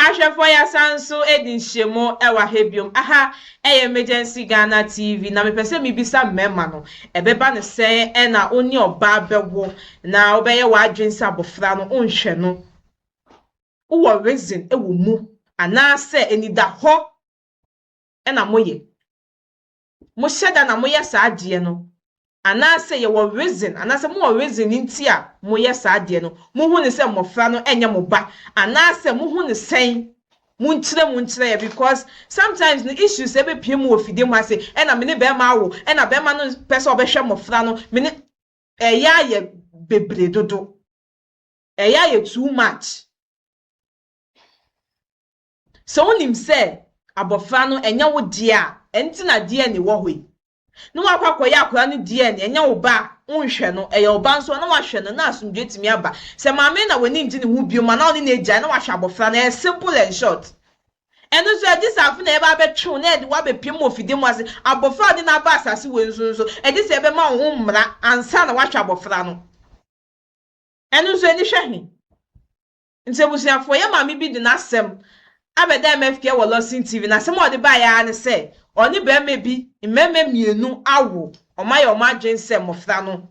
Ashefo ya sanso edin shemo ewa hebium aha emergency Ghana TV na me pese mi bisa mema no ebeba ne se na oni oba bewo na obeye wa adwensa abofra no onhwe no wo reason ewo mu ana se enida ho na moye mo sheda na moye sa ade no ana se ye wo reason ana se mo wo reason nti a moye sa ade no mo hu ne se mofra no enye mo ba ana se mo hu ne sen munchire ya because sometimes the issues ebe pie mu ofide mu ase na me ne be ma wo na be ma no pese obehwe mofra no me ne eya ye bebre dodo eya ye too much so onim say abofra no enya wo dia enti na dia ne wo hoi no akwakoya akwa no dia ne enya wo ba unhwe no eya oba nso na wahwe no na asumdwe timi aba se maame na wani nti ne hu bio ma na oni na eja na wahwe abofra na simple and short eno so edisa na eba betwu na edi wa bepiem ofide mu ase abofra de na ba asase wensunso edisa ebe ma wo mmra ansa na wahwe abofra no eno so eni hwehi nse busiafo ye maame bi de na asem abeda MFK wo Lawson TV na asem odi ba ya ne se oni be mebi mmemme mienu awo omaye omadwense mofra no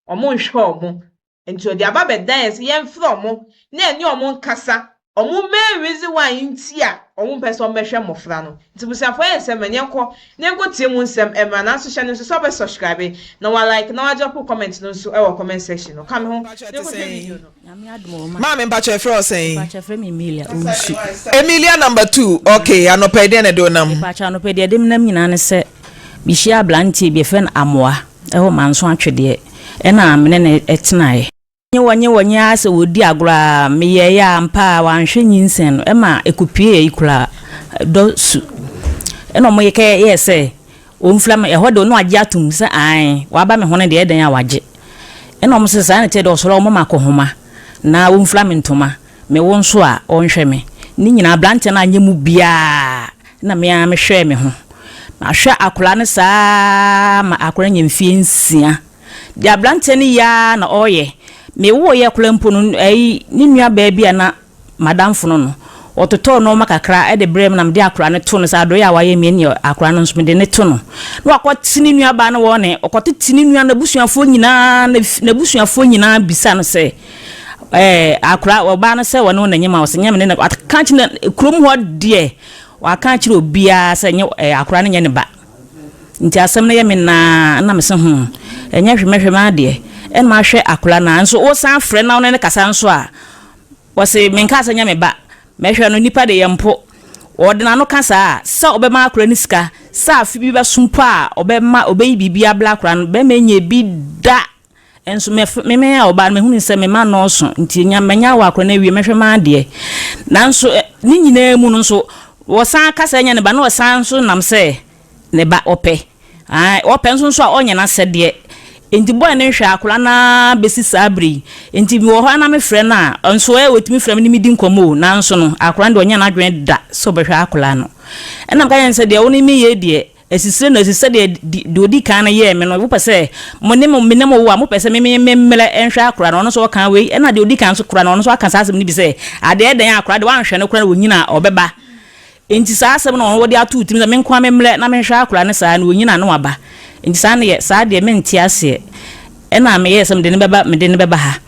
omo nhwe omo enti odi aba beda yes ye mfra omo na eni omo nkasa omo me reason why nti a omo pese omehwe mofra no nti busiafo ye nsem nenko tie mu nsem emra na so hye no so be subscribe na wa like na wa drop comment no so e wo comment section no come home Mama mbacho efro say mbacho efro Emilia Emilia number 2 okay anopede ne do nam mbacho anopede dem nam nyina ne se bihia blanti bi fen amoa e ho manso atwede e na amene ne etenae nye ase wodi agora meye ya ampa wanhwe nyinsen no e ma ekupie ikura do su e no mo yeke yese omflam e hodo no agye atum se an waba me hone de eden ya wagye e no mo se sa na te do soro mo makohoma na omflam ntoma me wonso a onhwe me ni nyina blante na anyemu bia na me a me hwe me ho na hwe akura ne sa ma akura nyemfie nsia dia blante ni ya na oye me wo ye kulempo no ai ni nua baabi na madam fono no ototo no makakra e de brem na me akura ne to no sa do ya waye me ni akura no nso me de ne to no no akwati ni nua ba na wo ne okwati ni nua na busuafo nyina na busuafo nyina bisa no se akura oba no se wo no na nyema wo se nyema ne kan chi na krom ho de wa kan chi obia se nye akura ne nye ne ba nti asem na ye me na me se enya hwemehwema de en ma hwe akura na nso wo san frɛ na wo ne kasa nso a wo se menka sanya me ba mehwe no nipa de yempo ordina no kasa sa obema akura ni sika sa afi bi ba sumpo a obema obeyi bibia bla akura no be menye bi da enso me a oba me hunu se me ma no so nti nya menya wa akura na wie mehwe ma de na nso ni nyina mu no nso wo san kasa nya ne ba na wo san so nam se ne ba ope ope nso a onya na se de enti boy ne hwe akura na besi sabri enti mi wo ho na me frɛ na nso e wetimi frɛ me ni midi nkomo na nso no akura de onya na adwen da so be hwe akura no enam ka yen se de woni mi ye de esisire na esise de odi kan na ye me no wo pese mo ne mo wo a mo pese me mmele enhwe akura no so kan we na de odi kan so kura no so aka sasem ni bi se ade eden akura de wan hwe no kura na wonyina obeba enti sasem no wo de atu utimi me nkwa me mmele na me hwe akura ne sa na wonyina no waba nti sane ye sa de menti ase na me yesem de ne beba ha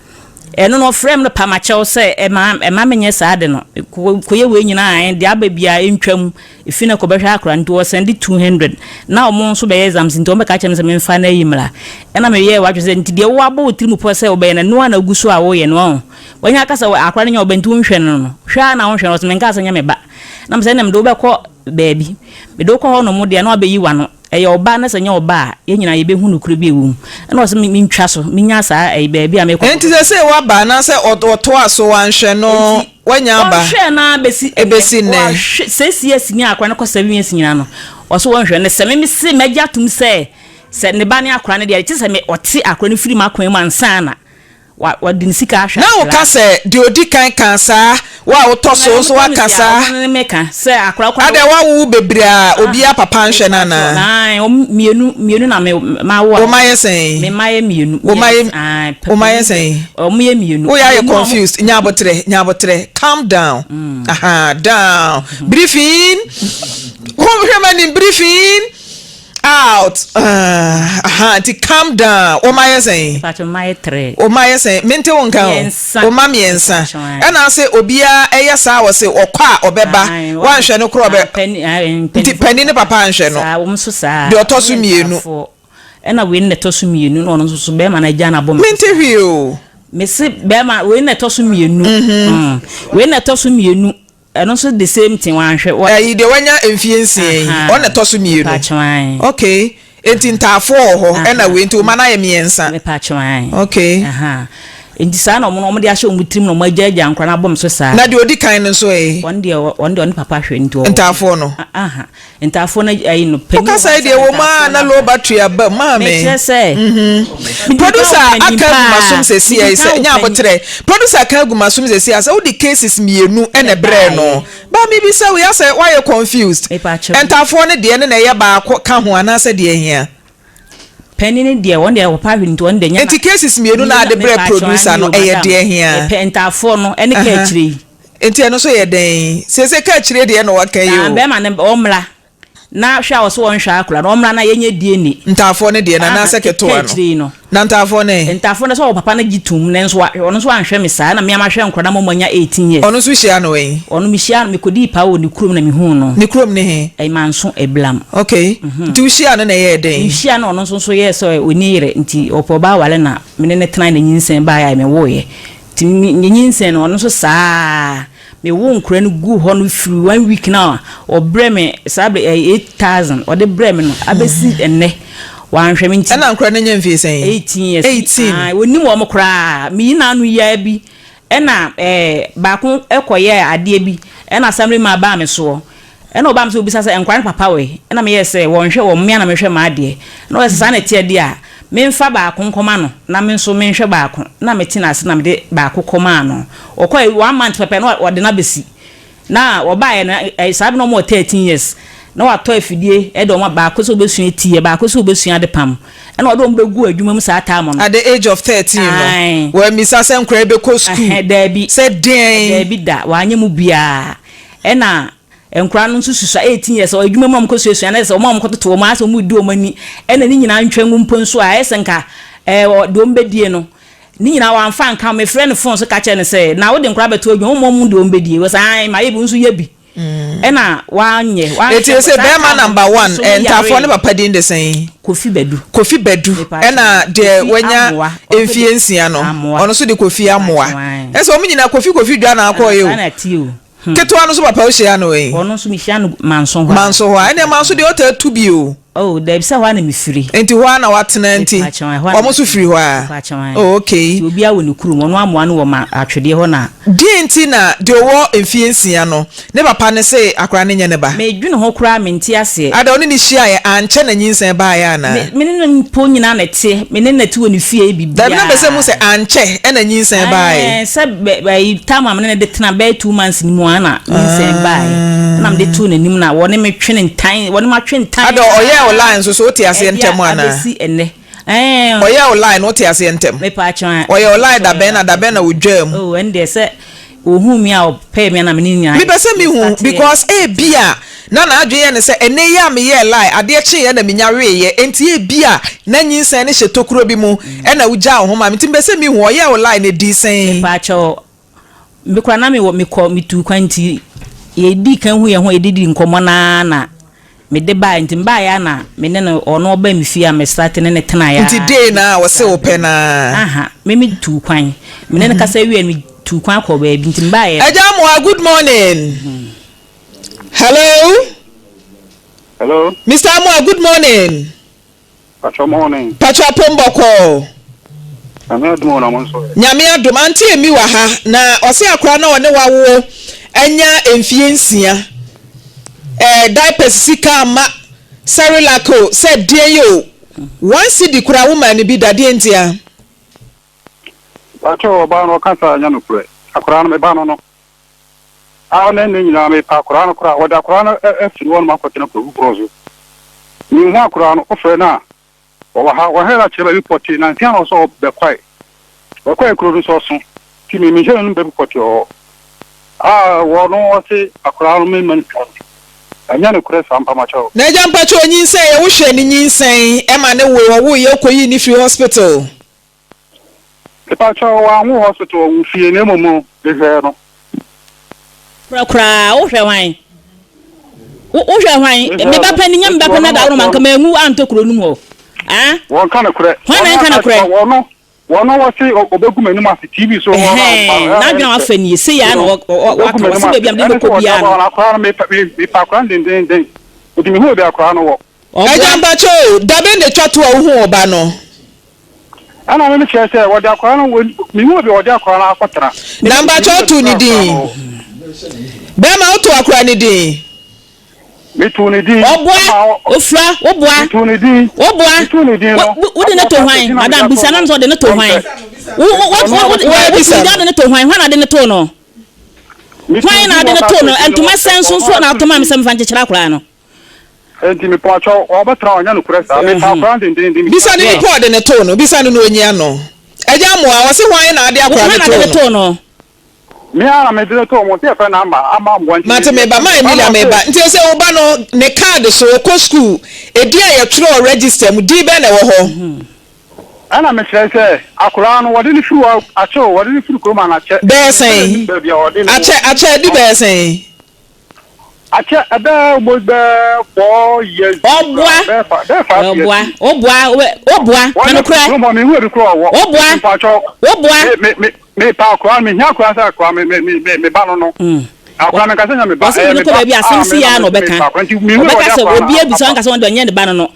eno no frame no pamachew se e ma menye sa de no koye we nyina an de ababia entwam efina ko behwa akra nti wo send 200 na omo nso be exams nti o be ka chem se me mfa na yimra na me ye wadwe se nti de wo aba otirimu po se obe na no na guso a wo ye no wonya akasa akra nya obe nti wo nhwe no hwa na wo nhwe no se me nka asa nya me ba na me se na me do be ko baabi me do ko ho no mo de na obeyi wa no eya oba na sanya oba ye nyina ye be hunu kuru bi ewum na o se mi ntwa so mi nya saa baabi a me ko enti se wa ba na se oto aso wanhwe no wanya ba hwe na ebesi ne sesi nya akwa na ko 7 years nyina no o so wanhwe ne se me se magya tum se ne ba ne akwa ne de ti se me oti akwa ne firi makwan mu ansa na what didn't see cash. Now, Cassa, the Odican cancer, wow, tosso, so I cassa, maker, say a crowd. I don't want to be Obia Papa Shanana. My saying, my immune, my saying, oh, me immune. We are confused. Nyabotre, calm down. Aha, down. Briefing. Home briefing. Out. To calm down. Oh my saying. But my tray. Oh my saying. Mente wonka. Oh mami ensa. And I say obia eyasa was say or kwa obeba. One shano krobe. Penny papa anshano. The otosu mienu. And I win the tosu mienu no so bema na jana bom. Mente hiu. Me se bema win the tosu mienu. Win the tosu mienu. And also the same thing one share. The one ya infiance on the tosu mienu. Okay. Etinta for and I went to mana miensa. Okay. In the son of Monomadi Asho with him no my judge and cranabom so sad. Na the kind of way. One day on papa into Tafono. And Tafona no because I dear woman a low battery but mammy say. Producer I can't say see I said Yabotre. Producer I can't go masum say as all the cases me no and a breno. But maybe so we are say why you confused. And Tafona the end and ba come one answer dear here. Penny dear one day papa into one day. And the cases me no na the bread producer no eh dear here. Pentafono any catchy. Enti no so ye den. Se catch dey no wa kan yo. Be ma ne omla. Na hwa wo so won hwa akura no omla na yenye die ni. Ntafo ne de na na se keto no. Na ntafo ne so papa na gitum ne so ono so anhwe me saa na me ma hwe nkora na monya 18 years. Ono so hia no wen. Ono mi hia me kodi pa wo ni kurom na me hu no. Ni kurom ne he. Ai manso eblam. Okay. Nti wo hia no na ye den. Hia no ono so ye so oni yire nti opo ba wale na me ne tena na nyinsen ba ya me wo ye. Ti nyinsen no ono so saa me won kura no gu ho no free 1 week now or breme sabe 8,000 or the breme no abesi enne wan hwe me nti na kura no nya mfie sen 18 years 18 woni mo kura mi na anu ya bi ena ba ko ekoye ade bi ena samre ma ba me so ena oba me so obisa se enkwan papa we ena me yese won hwe wo me na me hwe ma ade na we sesa na tie ade a me mfa ba ko nkoma no na me nso me nhwe ba ko na me tina ase na me de ba ko koma no okoi 1 month pepe no wo de na besi na wo ba ye na sabe no mo 13 years na wa to afidie e do mo ba ko so besu etie ba ko so besu ade pam e na wo do mo begu adwuma mu sa ta mo at the age of 13 no we mi sa se nkra be ko school da bi se den da bi da wa anya mu bia e na enkura no susu 18 years o adwuma mom ko susu na se mom ko toto mo aso mu di o mani e na ni nyina ntwangu mponso a esenka do mbedie no ni nyina wa mfa nka me friend phone so ka che ne se na wo de nkura beto adwuma mom do mbedie we sai ma yebu nso yebi e na wa nye wa it is a bema number 1 and tafo ne papa din de sen Kofi Bedu e na de wanya emfiensia no ono so de Kofi amoa e so mo nyina Kofi dwa na akoyo keto anu so papa o hia no wen ono so mi hia no manso ho ene manso de ota tu bio oh there be say wa na mi firi enti ho na watena enti omo so firi ho a oh okay obi a woni kurum ono amoa no wo ma atwede ho na di enti na de wo emfiensia no ne papa ne se akra ne nya ne ba me dwene ho kura me nti ase ada oni ni hia ye anche na nyinsen ba ya na me ne mpo nyina na te me ne na ti woni fie bibia da na be se mu se anche na nyinsen ba ye se be tama me ne de tena be 2 months ni mu ana nyinsen ba ye na me de tu na nim na wo ne me twene ntan wo ne ma twene ntan ada oye online so ti ase ntem ana abesi enne oye online ti ase ntem me pa chan oye online da be na wodwam oh ende se ohu mi a pay me na me nya me be se mi hu because bia na adwe ne se ene ya me ye lie ade chi ye na me nya we ye enti bia na nyinsen ne hye tokuro bi mu e na wugya ho ma me tim be se mi hu oye online ne di sen me pa cho me kwa na me ko mi tu kwanti ye di kan hu ye ho ye di nkomo na me de ba nti mba ya na me ne ono oba mi fia me start ne tena ya nti day na wo se wo pe na me tu kwan me ne kasa wi mi tu kwan ko ba bi nti mba ya Ajamu good morning hello Mr. Amwa good morning Pacha Pomboko Nyame adom anti emi wa ha na ose akra na one wawo anya emfiensia diapers sika ma Sarilako said dear you one city kura woman bi dade entia Acho ba no kansa nya no kure. Akura no me ba no no. A na ni nyina me pa akura no kura. Wada akura no fi won ma kwatena ko brozo. Ni ho akura no ofre na. Wa hela cheba report na ntia no so be kwai. Wa kwai kuro so so. Ti mi je no be report o. Wo no wose akura no me man. Anya no kure sampa ma cho. Na jampa cho nyinsen ye wo hwe ni nyinsen e ma ne wo ye koyi ni free hospital. Kepa cho wa hu hospital wo fie ne momo de hwe no. Kra wo hwe wan. Wo hwe wan me ba pa ni nyam ba pa na da ro man ka ma ngu antokro num ho. Ah? Won kana kure. Hwan kana kure. Wono wose obegu menum as TV so na dwen wa fa ni se ya na wa ka se be am de ko bia no. Akwa me pa kwa den. Odi mi hu be akwa no wo. Ejamba cho dabe ne twatu a wo hu oba no. Ana me che se wo de akwa no mi hu be wo de akwa na akwatra. Number 2 ni din. Be ma oto akwa ni din. Me tu ni din. Oboa, ofra, oboa. Me tu ni din. Oboa. Me tu ni din no. Wo de ne to hwan, madam bisa na so de ne to hwan. Wo de ne to hwan, hwan na de ne to no. Hwan na de ne to no, entuma senso so na atoma me sem fa nchechira akura no. Enti me po acho obetra onya no kuresa, me pa brand din. Bisa ni report de ne to no, bisa no onyi ano. Eja mo a wo se hwan na ade akura ne to no. Me ara me de to mo te fa na ama mo nti. Mate me ba ma Emilia me ba. Nti se wo ba no ne card so ko school e dia ye tro register mu di be na wo ho. Ana me se akura no wode ni firu acho wode ni firu ko ma na che. Be sen. Ache di be sen. Ache ebe mo be 4 years. Obua kana kura. No mo me hu e kura wo. Obua. Me pa kwa me nya kwa sa kwa me ba no. Akwa me kasa nya me ba. Me ko ba bi asensi ya no beka. Obeka se obi abisa nka se won de nya de ba no.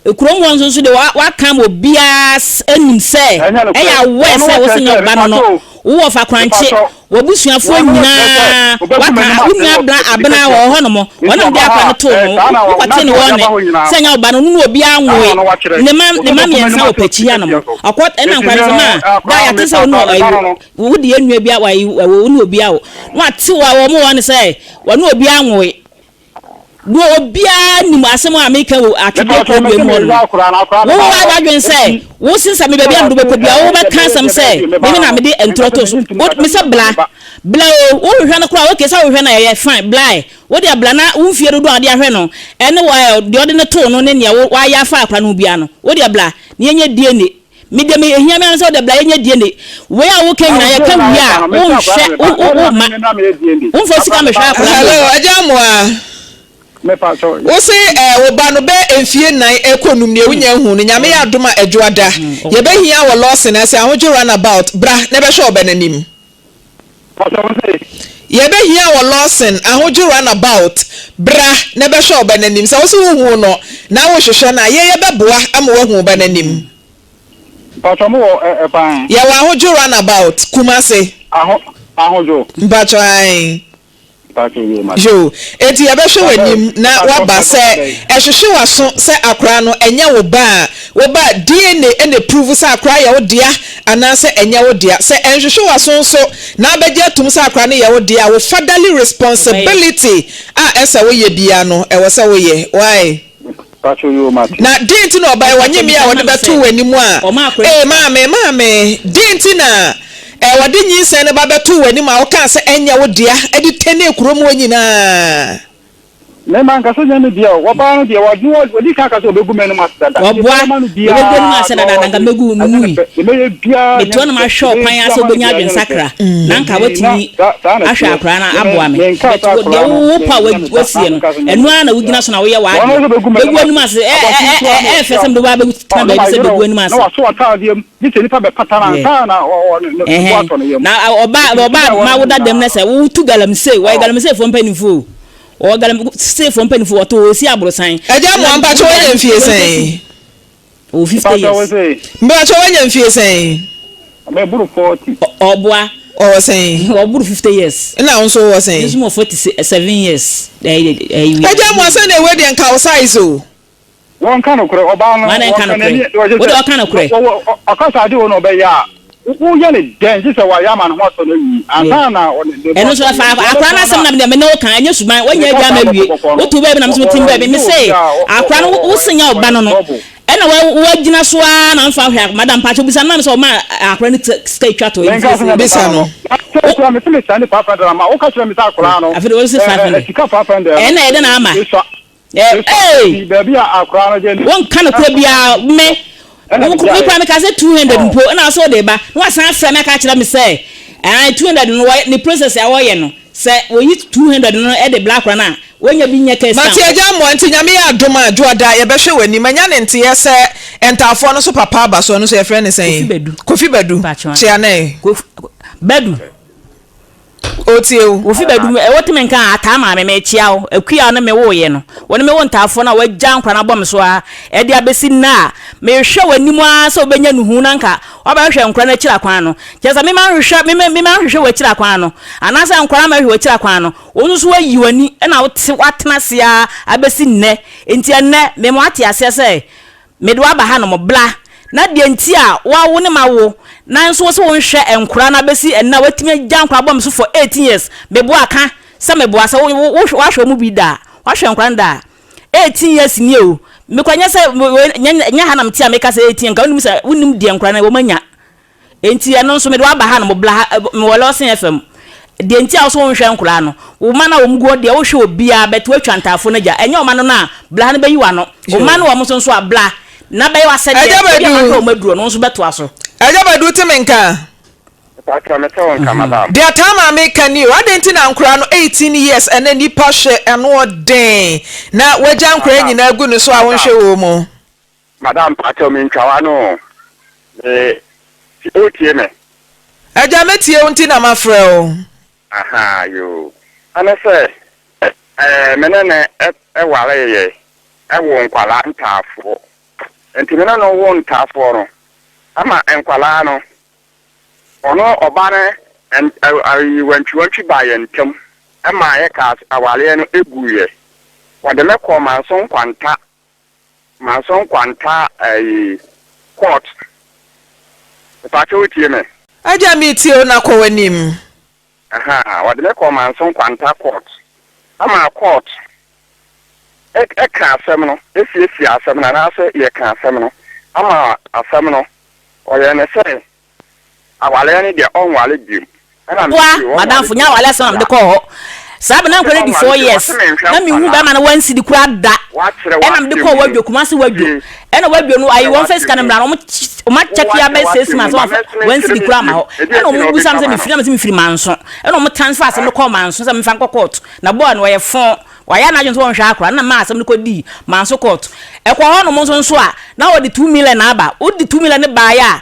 Kurom won so de wa kam obi as anim se. Eya we se wo se nya ba no. Wo fa kranche wobusuafo nyina waka unya bla abena wo ho no mo wona de akwa ne to no wokwate ne wone se nya ba no nu obi anwe ne ma me nsa opachi ya no mo akwa na nkwa ne ma da ya tese no wo de enua bi awa wo nu obi awo no ate wa wo mo wone se wo nu obi anwe do obia ni asem America wo atwede ko bi mo wo wa dwen se wo sinsa me bia ndo be ko bia wo be kan sam se me na me de entroto so me se bla wo hwe na kura wo ke sa wo hwe na ye fine bla wo de bla na wo fie do ade ahwe no ene wo de ode ne to no ne ne wa ya fa akra no bia no wo de bla ne yenye die ne me de me ehia me so de bla yenye die ne we a wo kan nyina ye ka wi a wo hwe wo ma wo fo sika me hwe akra hello ajamoa me pa cho wo se wo ba no be enfie nan ekonum ne wunya hu ne nyame ya adoma adwoada ye be hia wo Lawson ase ahoje runabout bra ne be hwe obenanim ye be hia wo Lawson ahoje runabout bra ne be hwe obenanim se wo se hu no na wo hwehwe na ye be boa ama wo hu obenanim pa cho mo pan ye wo ahoje runabout kumase ahojo mbacho ai yo eti ya be hwe wanim na waba se ehwehwe waso se akra no enya wo ba DNA ene prove se akra ya wo dia ana se enya wo dia se ehwehwe waso so na beje atum se akra no ya wo dia wo fatherly responsibility esa wo ye bia no e wo se wo ye why na dinti no obai wanyemi ya wo de betu wanim a mame dinti na wadi nyinsen ne babetu wani ma woka se enya wo dia edi tene kurom wanyina ne man ka so nyane dia wo ba no dia wadi ka so begu menu ma dada wo bua begu ma se dada nga megu munui me to na ma show pan ya so bonya adwen sakra na nka watini ahwe akra na aboa me de wo pa wasie no enu ana wugina so na wo ye wa begu anu ma se fesem do ba begu tan ba se begu anu ma se na so ata dia ni se ni pa be patana ta na na oba ma wo dadem na se wo tu galamse wo galamse fo mpanifo o galam say from penny for to si abrosan eja mo amba cho wen mfie sen o 50 years mba cho wen mfie sen me buru 40 oboa o sen o buru 50 years na onso wo sen this mo 47 years eja mo sen e we de nka o size o won kan okure oba no o kan okure akasa ade wo no be ya who yani den say wa yama no so no yi antana eno so fa akra na sem na me no kan anya suban wanya agya ma wie wo to baby na me tim baby me say akra no wo senya oba no ena wa gina so a na mfa hwa madam pacho bisa na me so ma akra ni stay twa to bisa no so me timi sane papa da ma wo ka tira me sa akra no afede wo se 500 sika papa da ena ede na ama baby akra no je won kan ko bia me we kwa me ka say 200 mpo na so de ba no asan fra me ka kira me say 200 no the process ya wo ye no say we yi 200 no e de black na wonya bi nya kesa mati eja mo anti nyame ya adoma adwoda ye behwe wani manya ne nte ye se entafo no so papa ba so no so ye friend ne say kofi bedu chia na bedu otieu ofi bedu e wotime nka ata ma me chia o akua no me wo ye no woni me wo ntafo na wagya nkwa na bom so a e de abesi na me hwe wani mu a so benya nuhu na nka obahwe nkwa na kira kwan no kyesa me man hwe wa kira kwan no anasa nkwa ma hwe wa kira kwan no onu so wayi wani e na watena se a abesi nne enti enne me mo ate ase se me do aba ha no mo bla na de enti a wa wo ne ma wo na nso so won hwe enkura na besi enna watimi agya nkura bom so for 18 years bebo aka se mebo asa wo hwe mu bi da wa hwe nkura nda 18 years ni o me kwanya se nya hanam ti ameka se 18 nka wonim se wonim de nkura na wo manya enti eno nso me do aba ha no mo bla me wo Lawson FM de enti a so won hwe nkura no wo ma na wo mgo de wo hwe obi a beto atwantafo na ja enya o ma no na bla na bayi wa no wo ma na wo mo so a bla na bayi wa se de o maduro no nso beto aso Ajabadu timenka. The atama make ni wadenti na nkura no 18 years and then nipa hwe eno den na waja nkura nyina agu no so a wonhwe wo mu. Madam pacho me ntwa no otie me. Aja metie unti na mafre o. Aha yo. Ana se menene ware ye wo nkwala ntafo. Enti menene no wo ntafo no. Ama enkwala no ono obane en wantwi ba ye ntem ama ye ka awale no eguye wode me ko manson kwanta court pa cho tie me aja mi tie na ko wanim aha wode me ko manson kwanta court ama court e ka asem no esi asem na se ye ka asem no ama asem no oye ne say awale ni de onwale bim wa madam funya wale so am de ko sabe na nkore di 4 years na mi hu ba ma na wansi di kura da e na me de ko wadwo kuma se wadwo e na wadwo no ayi won face kan mra no o ma check ya be 6 months wansi di kura ma ho e na mo bu sam se mi firi manso e na mo transfer se me ko manso se me fa court na bo na wo ye fon waya na jonso won hwa akra na ma asem ne ko di manso court e ko ho no mo nso a na wo di 2 million na aba wo di 2 million ne ba ya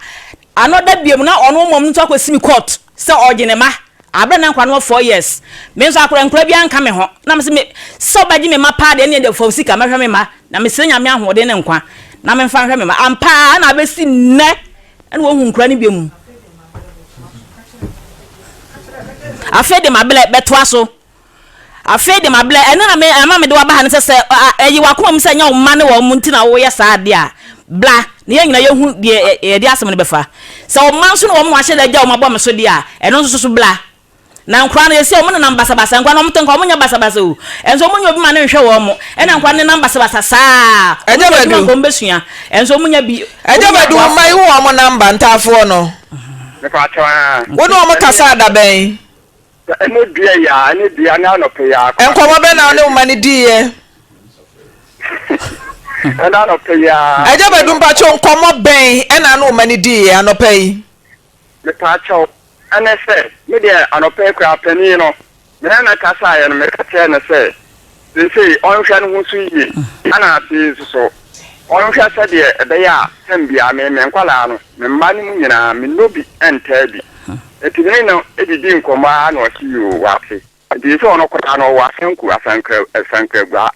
another biem na ono mom nto akwasi mi court se oginema abra na nkwa no 4 years me nso akra nkra bia nka me ho na me se me so baji me ma pa de ne de fo sika ma hwe me ma na me se nya me ahode ne nkwa na me mfa hwe me ma ampa na abesi nne ene wo hu nkra ne biem afede ma bele beto aso afede ma bele ene na me ama me de wa ba ha ne se eyi wa kom se nya o ma ne wo mu ntina wo ye sa ade a bla ne nyina ye hu de ye de asem ne befa se o man so no mo ahye da gya o mabɔ me so de a eno so bla na nkwa na ye se o mo na namba sabasa nkwa na mo tenka o mo nya basabasa o enso mo nya obi ma ne hwɛ wo mo ena nkwa ne namba sabasa saa ejabadu ko mbesua enso mo nya bi ejabadu mai hu o mo namba ntafo no me fa twa wo no mo kasa da ben eno dua na no pe ya enkwa mo be na ne o mani di ye ena no pe ya ajabadu mpa cho nkomo ben ena no mani di ye anopai me ta cho ana se me de anopai kwa pani no me na kasa ye no me ka che na se on hwa no so yi ana ti so on hwa se de be ya tambia me nkwala no me mma ni nyina me nobi enta bi etini no edidi nkoma na o si yo wa fe di so no kwata no wa senku asanka gba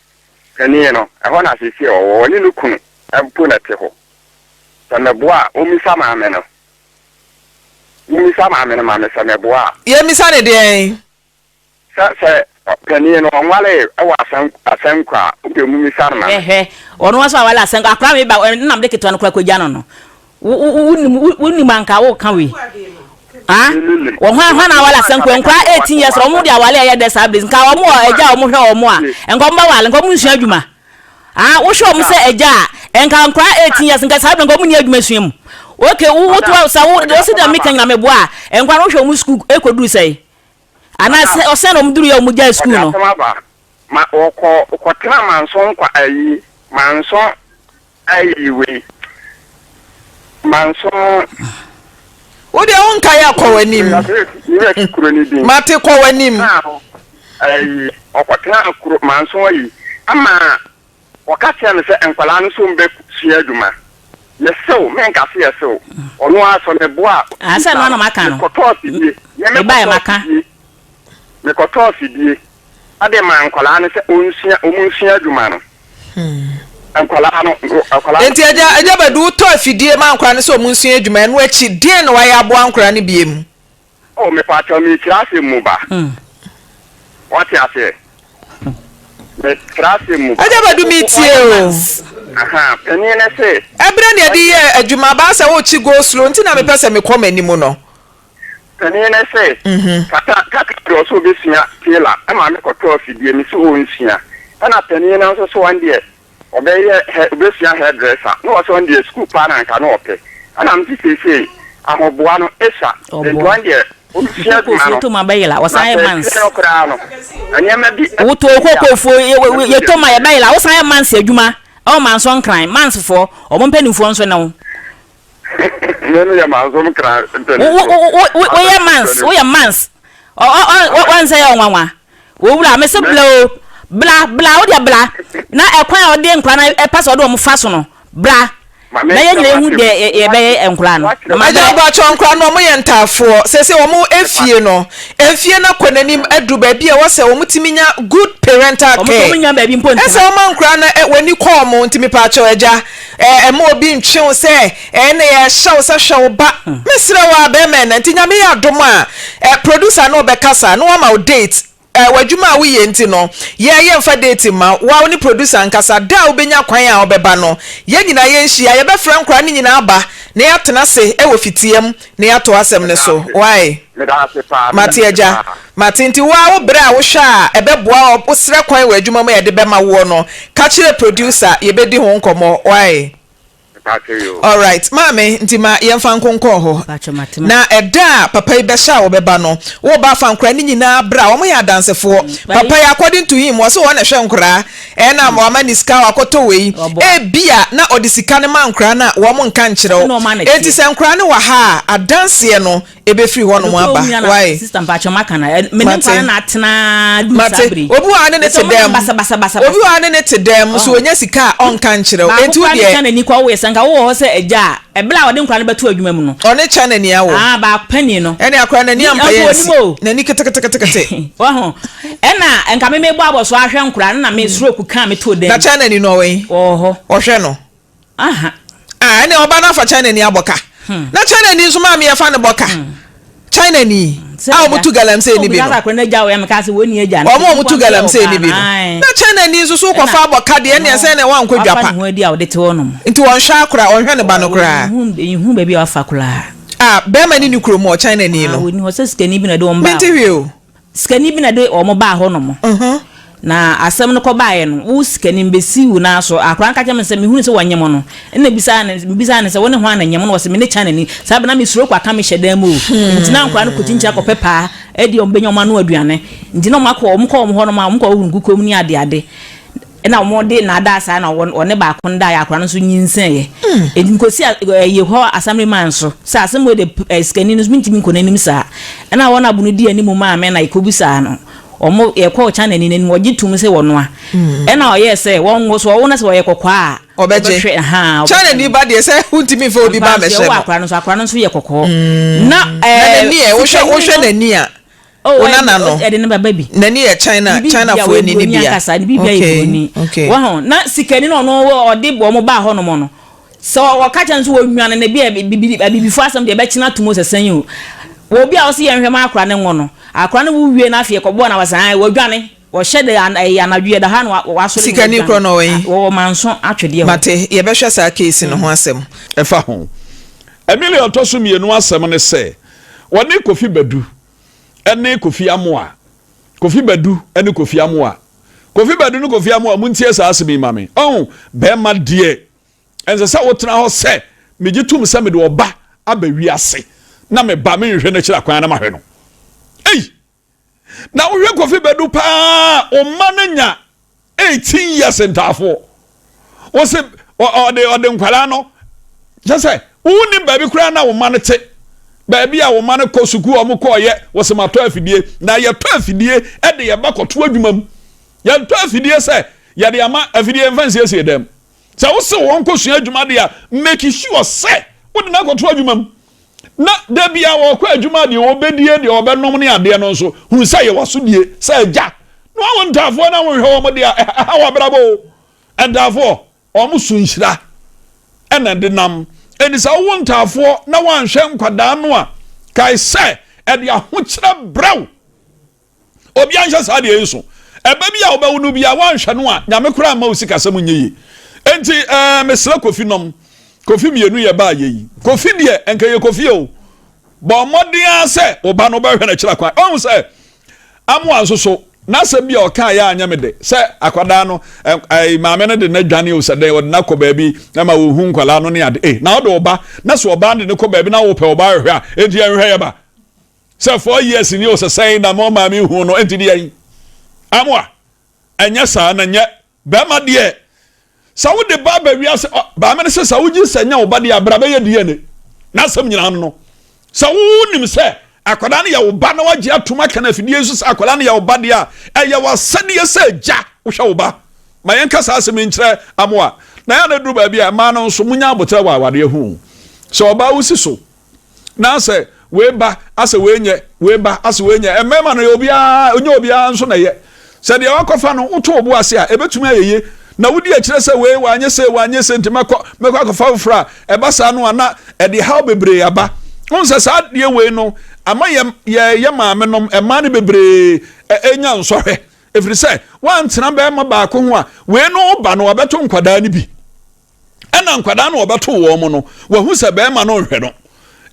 kani no e ho na sisi o ni lukun empo na te ho saneboa o mi sama me no ma me saneboa ye mi sane de se kani no nwale e wa asanka o be mu mi sama ono waso wala asanka akra me ba nam de keto no kwa gya no Wuni manka wo kan we. Ah? Wo hwana wala senkwa 18 years omo dia wale ya desa biz nka omo eja omo hwe omo a enko mba wale enko mu sua adwuma. Ah, wo hwe omo se eja enka 18 years nka sabe enko mu ni adwuma suam. Okay, wo to sa wo si da meka na mebo a enko no hwe omo school ekodu sei. Ana se o se no mduru ya omo ja school no. Ma oko tra manson kwa ayi manson ayi we manson wo de won kai akwanim mate kwanim ayi oko tra akuro manson ayi ama wakati na se enkwala no so mbe sua adwuma yeso menka se yeso ono aso ne boa asa no na maka no kotosi die me ba maka me kotosi die ade man kwala no se omunsia adwuma no ankwala no akwala enti aja badu to afidie man kwala no se omunsia adwuma no achi die no waya abo ankwala no biem o me pa cha mi krase mu ba wati ase me krase mu aja badu mi tie o aha peni na se ebra ne ade ye adwuma ba sa wo chi go slow nti na me pese me koma ni mu no peni na se kaka so be sia tela ama me koto afidie mi so onsia ana peni na so one day obeye be sia hairdresser no so one day school pa na nka no ope ana mti sese ahoboa no esa one day onsia ma to ma bayela wasan mans anya ma bi wo to kokofo ye to ma ye bayela wasan mans adwuma o manson crime mans for o mpanifo nso na wo nenu ya manson crime wo ya mans o say ya nwanwa wo wura me se bla o dia bla na ekwan o de nkra na e pass o do mo fa so no bla na ye nyere hu de ye be enkra no aja ba cho nkra no mo ye ntafo sese wo mo efie no efie na konanim adu ba bia wo se wo mutiminya good parental care mo nya ba bi mpo ntina ese wo man nkra na wani call mo ntimi pa cho eja mo obi ntwe se na ye hyew se hyew ba mesre wa ba me na ntinya me ya dom a producer no be kasa no ma date wadwuma wo ye nti no ye mfa date ma wa ni producer nkasa da obenya kwan a obeba no ye nyina ye nhia ye be fra nkra ni nyina aba na ya tena se wo fitiem na ya to asem ne so why Matieja Matinti wa wo bra wo hwa a ebeboa wo sre kwan wadwuma ma ye de be ma wo no ka kire producer ye be di ho nkomo why all right mame ntima yemfa nkonko ho na eda papa ibesha wo beba no wo ba fa nkra ni nyina bra wo ya dansefo papa ya according to him wo so wo na hwe nkra na mo amani ska wakoto wei bia na odisika ne man nkra na wo mo nka nkire wo enti se nkra ne wa ha adanse no ebe free ho no mo aba why sister mpacho maka na me nkra na atena du sabri obi wa ne tedem obi wa ne tedem so onya sika on ka nkire wo enti wo de nka wo se eja ebla wode nkwa ne beto adwuma mu no one chana ni awo ba pani no ene akwa na ni ampayensi na ni kete wo ena nka me mebu aboso ahwe nkura na me stroke kan me to dem na chana ni no we oho ohwe no aha ene oba na fa chana ni aboka na chana ni so ma me fa ne boka china ni a mutu galamse ni bi no ka na jawo ya meka se woni eja o mutu galamse ni bi no na china ni so ko fa aboka de ene se ne wan kwadwapa ho adi a wode te wono nti won hwa akura on hwe ne ba no kura hu ba bi afa kura be ma ni ni kromo china ni no woni ho se skani bi na de on ba mentivio skani bi na de o mo ba ho no mo na asem no ko baaye no wo skani mbesi wu na so akran ka kyem se me hunu se wanyem no na bisa ne se woni ho ana nyem no wo se me ne chana ni sabe na me suro kwa ka me hyedan mu ntina nkran no kotincha ko pepa edi ombenyo ma no aduane ntina makọ omko ho no ma omko wu ngukom ni ade na omode na ada asa na one ba ko nda ya akran no so nyinsen ye edi nkosi ye ho assembly man so sa asem we de skani no ntimi nkonanim sa na wona abunu di ani mu ma me na ikobusa no omo ye ko chana ni nani wogitum se wono a na oye se won so wona se woye kokwa a obeje chana ni ba de se huntimi fe obi ba me she akra no so ye kokko na nani e wo hwe nani a ona na no e de ne baba bi nani e china fo ni ni bia okay wa na sikani no no ode bo mo ba ho no mo no so waka chan so wonwane na bibi fo asem de be china tumo sesan yi obi a wo se ye hwema akra ne ngo no akra ne wo wie na afie ko bo na wasan wadwane wo hye de anadwe da ha no waso sikani kro no wen wo manso atwede ho mate ye be hwe sa case no ho asem e fa ho Emilia otoso mienu asem ne se woni Kofi Badu ene Kofi Amoa Kofi Badu ene Kofi Amoa Kofi Badu no Kofi Amoa muntie sa asemi mame be ma de ense sa wotena ho se megitum se me de oba abawi ase na me ba me hwe na kira kwan na mahwe no na wo hwe Kofi Badu pa o mananya 18 years entafo wo se o de nkwala no je se woni baabi kura na wo man te baabi a wo man ko suku o mo ko ye wo se mato afidie na ye to afidie e de ye bakoto adwumam ye to afidie se ye de ama afidie mfansi ese dem se wo se won ko sua adwuma de a make sure se wo de na koto adwumam na da bia wo ko adwuma de wo bedie de obenom ne ade no nso hu se ye waso die se agya no won ntafo na wo hwe wo de a wa brabo endafo o mo sunhira ena de nam eni sa wo ntafo na wanhwe nkwada no a kai se e de ahokyere braw obi anhwe sa de yeso eba bia wo ba wonu bia wanhwe no a nyame kura ma usika sam nyeyi enti mesra Kofi nom Kofi mienu ye ba yeyi Kofi de enkaye Kofi o bo modia se oba no ba hwe na kira kwan on se amo ansoso na se bia o kan ya anya me de se akwada no maame no de na dwane o se de o na ko baabi na ma wo hu nkwala no ne ade na o de oba na so oba de ne ko baabi na wo pe oba hwe a enti ya hwe ya ba se 4 years ni o se sai na mo maame hu no enti de yan amwa anya sa na nya ba ma de sa wo de ba ba wi ase ba me se sa wo ji sanya oba de abra ba ye de ne na sam nyina no sa wo nim se akwada ne ya oba na wagye atoma kana fidie Jesus akwada ne ya oba de a eye wasade ye se ja wo hwe oba ma yen kasa asem nkyere amoa na ya na duru ba bia ma no nso munya abotre wa awade hu so oba wusi so na se we ba ase we nye we ba ase we nye emema no obia onye obia nso na ye se de wakofa no uto obo ase a ebetumi ayeye na wudi akire se we wanye se ntimako meko akofa fra ebasa no ana e de how bebre aba onse sa de we no ama ye maame nom ema ne bebre enya nsohwe efiri se wantena be ma ba ko ho a we no ba no obeto nkwada ni bi ena nkwada no obeto wo mo no wahu se be ma no hwe no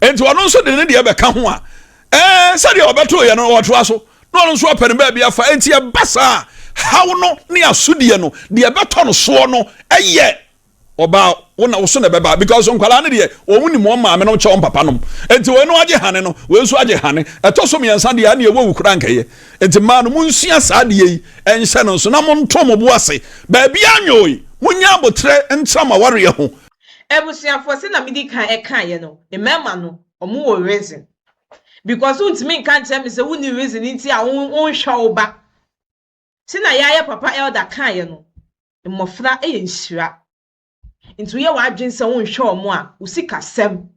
enti wono nso de ne de be ka ho a se de obeto ye no woto aso no nso opere ba bia fa enti e basa how no ne asudie no de beto no so no eye oba wona woso na beba because nkwala ne de wo wuni mo maame no che on papa no enti we no age hane no we nso age hane etoso miensa de ya ne ewo wukura nkaye enti ma no munsua sa de yi enhye no so na mo nto mo bo ase ba bia anyoyi munya abotre ntrama ware ho ebusuafo se na midi kan ye no emema no omo wo reason because untimi kan tell me say wuni reason nti a won hwa oba se na ya papa elder kan ye no mmofra enhyira into ye wa adwen se won hwe omo a usika sem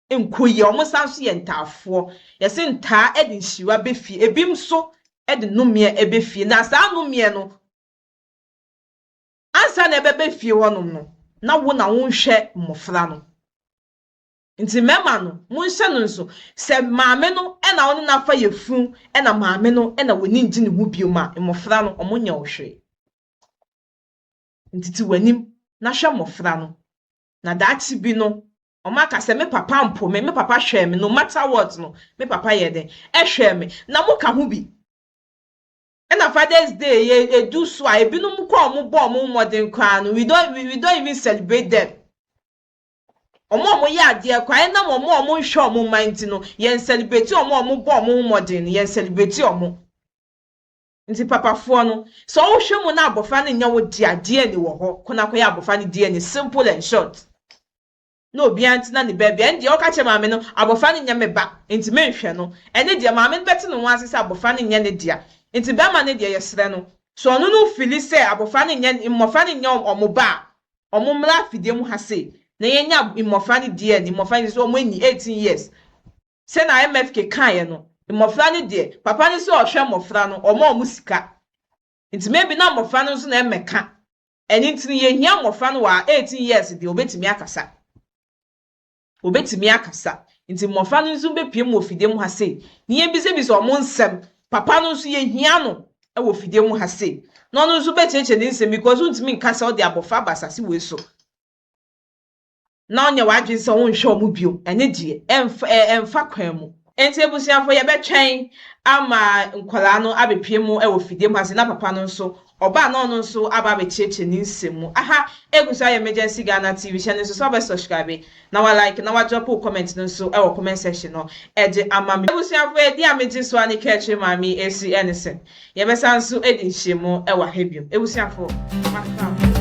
enkoyi omo sanso ye ntafo ye se nta edi nhyiwa befi ebim so edi numie ebefi na sa numie no ansa na ebebefi wonom no na wo na won hwe mmofra no nti mema no munhye no nso se maame no e na won na fa yefun e na maame no e na woni ngi ne hu bioma mmofra no omonya ohwe nti ti wanim na hwe mmofra no na dachi bi no omaka se me papa mpo me papa hwe me no matter what no me papa ye den e hwe me na muka hu bi e na Father's Day ye do so a ebi no mu ko omo bo omo modern kwa no we don't even celebrate them omo ye ade kwa e na omo hwe omo mind no ye celebrate omo bo omo modern ye celebrate omo nti papa fo no so wo hwe mu na abofa no nya wo di ade ni wo ho kona ko ya abofa no di ni simple and short no bi anti na ne baby ndi o ka che maame no abofa no nya me ba nti me hwe no ene dia maame no beti no ho asese abofa no nya ne dia nti ba ma ne dia yesre no so no no fili se abofa no nya mmofa no nya omo ba omo mra fidie mu ha se na ye nya mmofa no dia ni mmofa no so omo ni 18 years se na MFK kan ye no mmofra ne de papa ne so ohwe mmofra no omo sika nti maybe na mmofra no so na emeka eni ntini ye hia mmofra no wa 18 years de obetimi akasa nti mmofra no so bepie mu ofide mu ha sei ne ye bise bise omo nsem papa no so ye hia no e wo fide mu ha sei no no so becheche ne nsem because untimi nkasa o de abofa basase we so na onye wadwin so won hwe omu bio ene die emfa kwan mu enti ebusuafo ye betwen ama nkwala no abepie mu e wo fidie mu ase na papa no nso oba na ono nso aba becheche ni nsemu aha egusa emergency Ghana TV channel so be subscribe na wa like na wa drop comment no nso e wo comment section no e de ama me ebusuafo e di amegi so ani keche mami esi enese ye be sanso e di nhyiemu e wa hebio ebusuafo maka